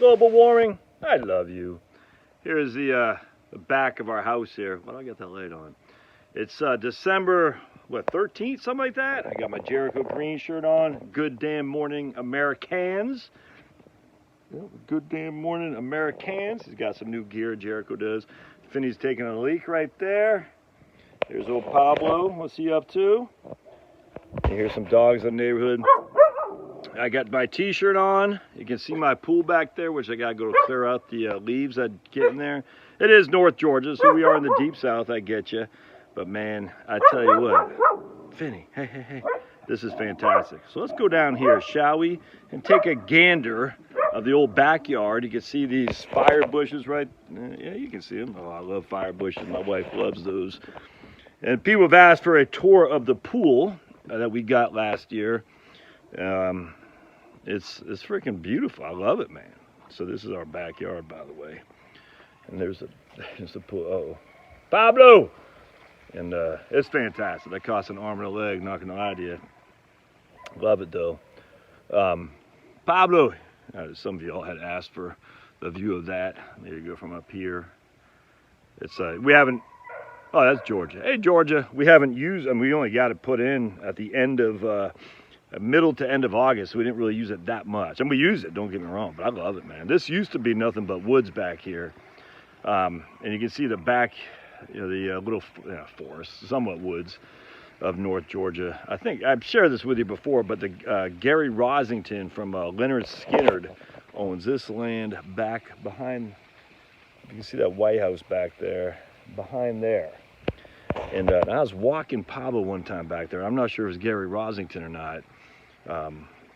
Global warming, I love you. Here's the back of our house here. Why don't I get that light on? It's December, what, 13th, something like that? I got my Jericho green shirt on. Good damn morning, Americans. Good damn morning, Americans. He's got some new gear, Jericho does. Finney's taking a leak right there. There's old Pablo. What's he up to? You hear some dogs in the neighborhood. I got my t-shirt on. You can see my pool back there, which I gotta go clear out the leaves that get in there. It is North Georgia, so we are in the deep south, I get you. But man, I tell you what, Finney, hey, this is fantastic. So let's go down here, shall we? And take a gander of the old backyard. You can see these fire bushes right, yeah, you can see them. Oh, I love fire bushes. My wife loves those. And people have asked for a tour of the pool that we got last year. It's freaking beautiful. I love it, man. So this is our backyard, by the way. And there's the pool. Uh-oh. Pablo! And it's fantastic. That costs an arm and a leg, not gonna lie to you. Love it though. Pablo, some of y'all had asked for the view of that. There you go from up here. It's we haven't. Oh, that's Georgia. Hey, Georgia. We haven't used, and we only got it put in at the end of middle to end of August. So we didn't really use it that much, and we use it. Don't get me wrong, but I love it, man. This used to be nothing but woods back here, and you can see the back. You know, the little forest, somewhat woods of North Georgia. I think I've shared this with you before, but the Gary Rosington from Leonard Skinner owns this land back behind. You can see that White House back there, behind there. And I was walking Pablo one time back there. I'm not sure if it was Gary Rosington or not,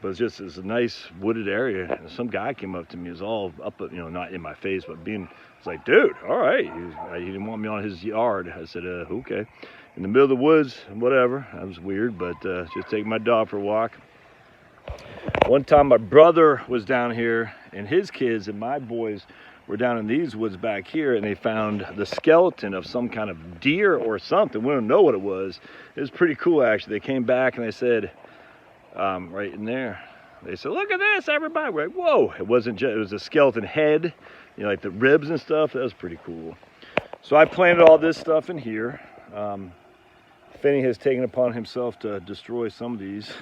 but it's a nice wooded area. And some guy came up to me, it was all up, not in my face, but it's like, dude, all right. He didn't want me on his yard. I said, okay. In the middle of the woods, whatever. That was weird, but just taking my dog for a walk. One time my brother was down here, and his kids and my boys were down in these woods back here, and they found the skeleton of some kind of deer or something. We don't know what it was. It was pretty cool, actually. They came back, and they said, right in there, they said, look at this, everybody. We're like, whoa. It wasn't just, it was a skeleton head, like the ribs and stuff. That was pretty cool. So I planted all this stuff in here. Finney has taken upon himself to destroy some of these.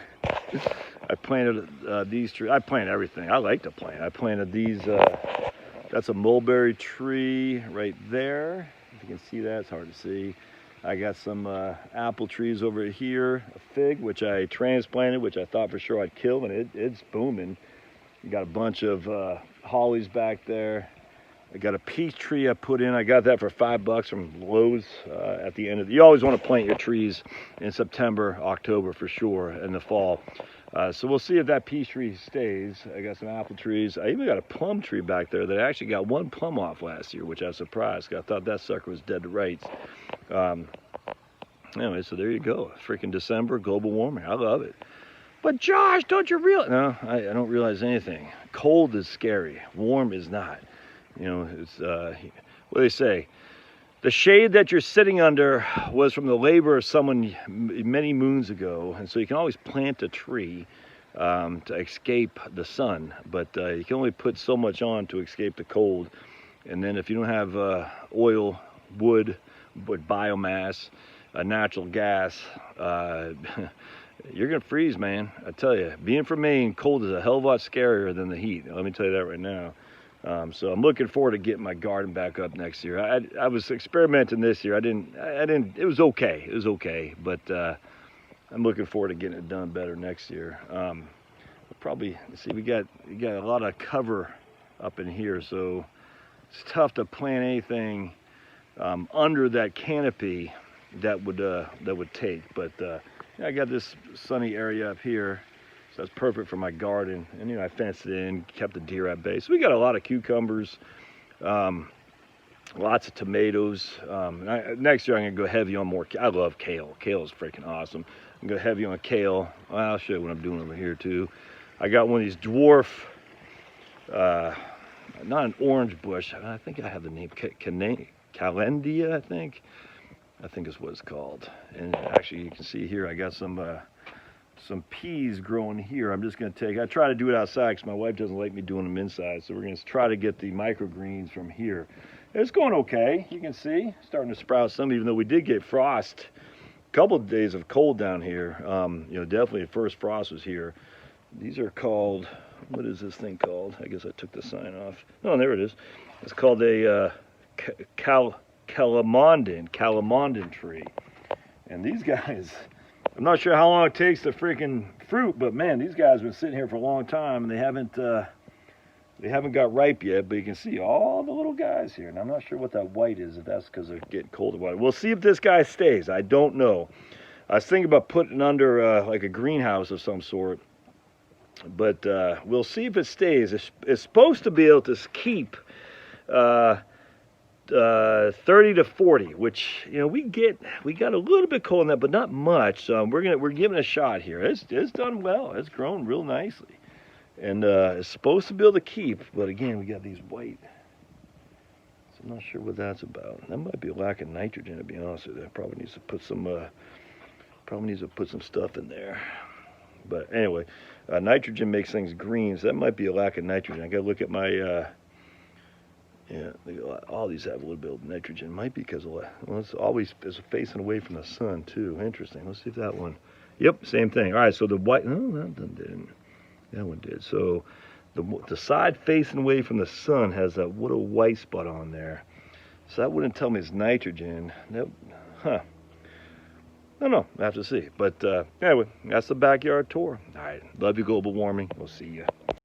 I planted these trees. I plant everything. I like to plant. I planted these. That's a mulberry tree right there. If you can see that, it's hard to see. I got some apple trees over here. A fig, which I transplanted, which I thought for sure I'd kill, and it's booming. You got a bunch of hollies back there. I got a peach tree I put in. I got that for $5 from Lowe's at the end of you always want to plant your trees in September, October for sure, in the fall. So we'll see if that peach tree stays. I got some apple trees. I even got a plum tree back there that I actually got one plum off last year, which I was surprised. I thought that sucker was dead to rights. Anyway, so there you go. Freaking December, global warming. I love it. But Josh, don't you realize? No, I don't realize anything. Cold is scary. Warm is not. It's what do they say? The shade that you're sitting under was from the labor of someone many moons ago, and so you can always plant a tree to escape the sun, but you can only put so much on to escape the cold. And then if you don't have oil, wood, biomass, natural gas, you're gonna freeze, man. I tell you, being from Maine, cold is a hell of a lot scarier than the heat. Let me tell you that right now. So I'm looking forward to getting my garden back up next year. I was experimenting this year. I didn't. It was okay. It was okay, but I'm looking forward to getting it done better next year. We'll probably see. We got a lot of cover up in here, so it's tough to plant anything under that canopy that would take. But I got this sunny area up here. So that's perfect for my garden. And, I fenced it in, kept the deer at bay. So we got a lot of cucumbers, lots of tomatoes. Next year, I'm going to go heavy on more. I love kale. Kale is freaking awesome. I'm going to go heavy on kale. Well, I'll show you what I'm doing over here, too. I got one of these dwarf, not an orange bush. I think I have the name, Calendia, I think is what it's called. And actually, you can see here, I got some some peas growing here. I'm just going to take, I try to do it outside because my wife doesn't like me doing them inside. So we're going to try to get the microgreens from here. It's going okay. You can see starting to sprout some, even though we did get frost. A couple of days of cold down here. You know, definitely the first frost was here. These are called, what is this thing called? I guess I took the sign off. Oh, there it is. It's called a calamondin tree. And these guys, I'm not sure how long it takes to freaking fruit, but man, these guys have been sitting here for a long time and they haven't got ripe yet, but you can see all the little guys here. And I'm not sure what that white is, if that's because they're getting colder white. We'll see if this guy stays. I don't know. I was thinking about putting it under like a greenhouse of some sort, but we'll see if it stays. It's supposed to be able to keep 30 to 40, which, you know, we got a little bit cold in that, but not much. So we're giving it a shot here. It's done well. It's grown real nicely, and it's supposed to be able to keep. But again, we got these white. So I'm not sure what that's about. That might be a lack of nitrogen, to be honest with you. Probably needs to put some stuff in there. But anyway, nitrogen makes things green, so that might be a lack of nitrogen. I got to look at my. Yeah, all these have a little bit of nitrogen. Might be because, well, it's always facing away from the sun too. Interesting. Let's see if that one. Yep, same thing. All right, so the white. No, that one didn't. That one did. So the side facing away from the sun has that little white spot on there. So that wouldn't tell me it's nitrogen. Nope. Huh. I don't know. I have to see. But anyway, that's the backyard tour. All right. Love you, global warming. We'll see you.